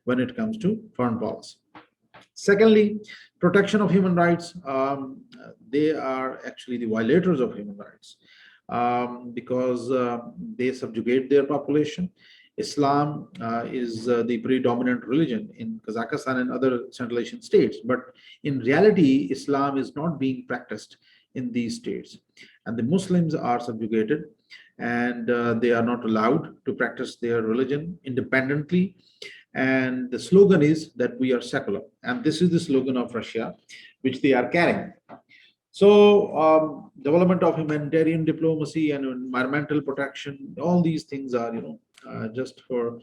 when it comes to foreign policy. Secondly, protection of human rights. They are actually the violators of human rights because they subjugate their population. Islam is the predominant religion in Kazakhstan and other Central Asian states, but in reality, Islam is not being practiced in these states, and the Muslims are subjugated, and they are not allowed to practice their religion independently. And the slogan is that we are secular, and this is the slogan of Russia, which they are carrying. So, development of humanitarian diplomacy and environmental protection, all these things are, just for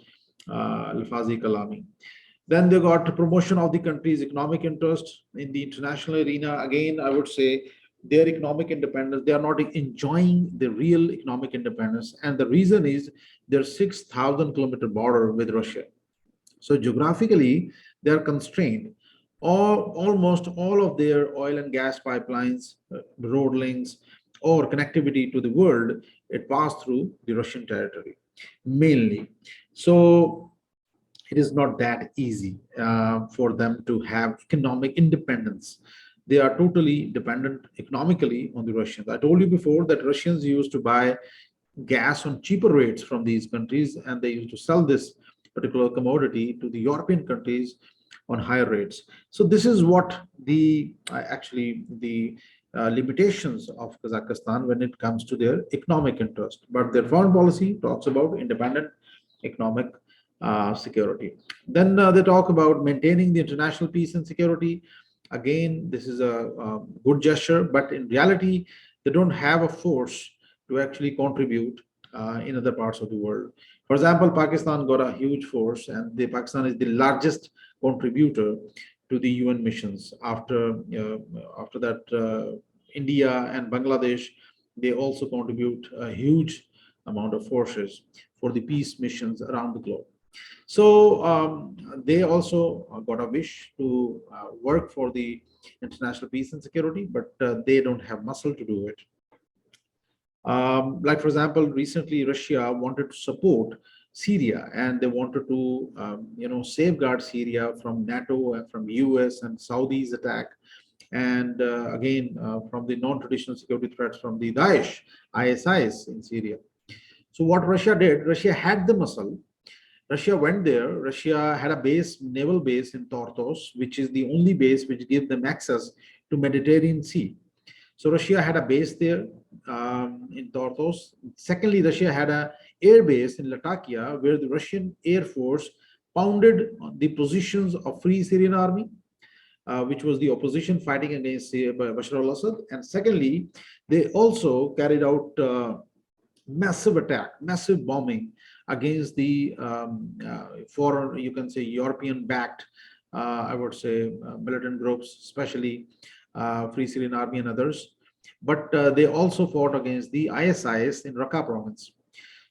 Lafazi Kalami. Then they got promotion of the country's economic interest in the international arena. Again, I would say their economic independence, they are not enjoying the real economic independence. And the reason is their 6,000-kilometer border with Russia. So geographically, they are constrained. Almost all of their oil and gas pipelines, road links, or connectivity to the world, it passed through the Russian territory, mainly. So it is not that easy for them to have economic independence. They are totally dependent economically on the Russians. I told you before that Russians used to buy gas on cheaper rates from these countries, and they used to sell this particular commodity to the European countries on higher rates. So this is what the limitations of Kazakhstan when it comes to their economic interest. But their foreign policy talks about independent economic security. Then they talk about maintaining the international peace and security. Again, this is a good gesture, but in reality, they don't have a force to actually contribute in other parts of the world. For example, Pakistan got a huge force, and Pakistan is the largest contributor to the UN missions. After that, India and Bangladesh, they also contribute a huge amount of forces for the peace missions around the globe. So they also got a wish to work for the international peace and security, but they don't have muscle to do it. Like, for example, recently Russia wanted to support Syria, and they wanted to, safeguard Syria from NATO and from US and Saudi's attack, and again from the non-traditional security threats from the Daesh, ISIS in Syria. So what Russia did, Russia had the muscle. Russia went there. Russia had a base, naval base in Tortos, which is the only base which gives them access to Mediterranean Sea. So Russia had a base there in Tortos. Secondly, Russia had an air base in Latakia, where the Russian Air Force pounded the positions of Free Syrian Army, which was the opposition fighting against Bashar al-Assad. And secondly, they also carried out massive attack, massive bombing against the foreign, you can say European-backed, I would say, militant groups, especially Free Syrian Army and others. But they also fought against the ISIS in Raqqa province.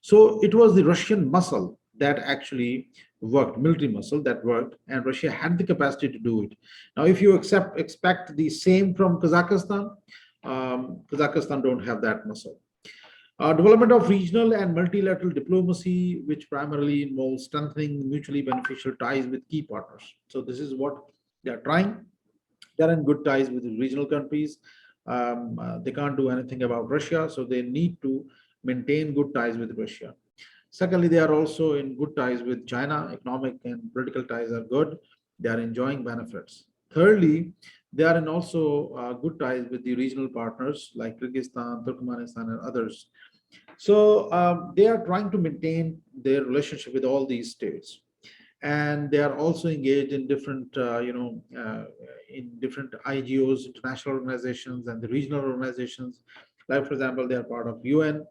So it was the Russian muscle that actually worked, military muscle that worked, and Russia had the capacity to do it. Now, if you expect the same from Kazakhstan, Kazakhstan don't have that muscle. Development of regional and multilateral diplomacy, which primarily involves strengthening mutually beneficial ties with key partners. So this is what they are trying. They're in good ties with the regional countries. They can't do anything about Russia, so they need to maintain good ties with Russia. Secondly, they are also in good ties with China. Economic and political ties are good. They are enjoying benefits. Thirdly, they are in also good ties with the regional partners like Kyrgyzstan, Turkmenistan, and others. So they are trying to maintain their relationship with all these states, and they are also engaged in different, in different IGOs, international organizations, and the regional organizations. Like, for example, they are part of UN.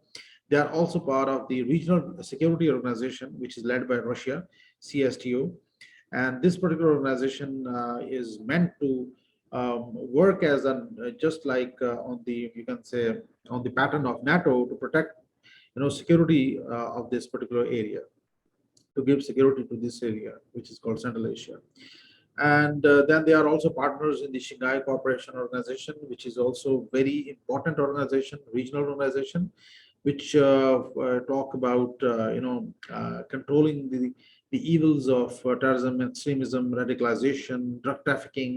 They are also part of the regional security organization, which is led by Russia, CSTO. And this particular organization is meant to work as just like on the, you can say, on the pattern of NATO to protect, security of this particular area, to give security to this area, which is called Central Asia. And then they are also partners in the Shanghai Cooperation Organization, which is also very important organization, regional organization, which talk about controlling the the evils of terrorism, extremism, radicalization, drug trafficking,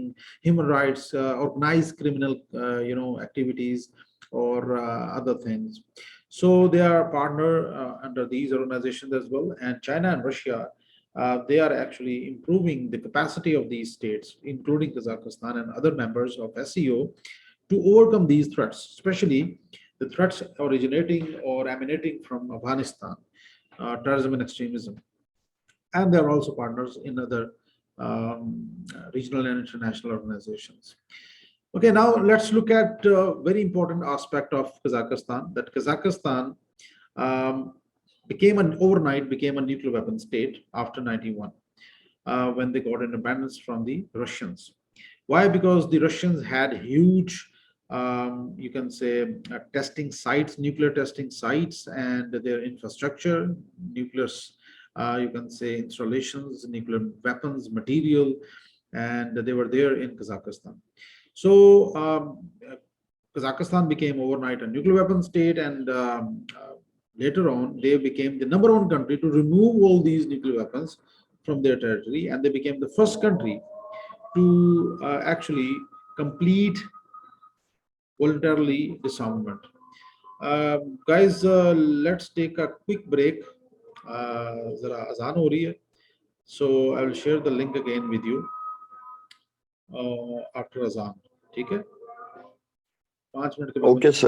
human rights, organized criminal, activities, or other things. So they are partner under these organizations as well. And China and Russia, they are actually improving the capacity of these states, including Kazakhstan and other members of SCO, to overcome these threats, especially the threats originating or emanating from Afghanistan, terrorism and extremism. And they're also partners in other regional and international organizations. Okay, now let's look at a very important aspect of Kazakhstan, that Kazakhstan um, overnight became a nuclear weapon state after 91, when they got independence from the Russians. Why? Because the Russians had huge, you can say, testing sites, nuclear testing sites, and their infrastructure, nuclear, you can say, installations, nuclear weapons, material, and they were there in Kazakhstan. So Kazakhstan became overnight a nuclear weapon state, and later on, they became the #1 country to remove all these nuclear weapons from their territory, and they became the first country to actually complete voluntarily disarmament. Guys, let's take a quick break. Zara azan ho rahi hai. So I will share the link again with you after azan. ठीक है? 5 minute के बाद Okay, sir.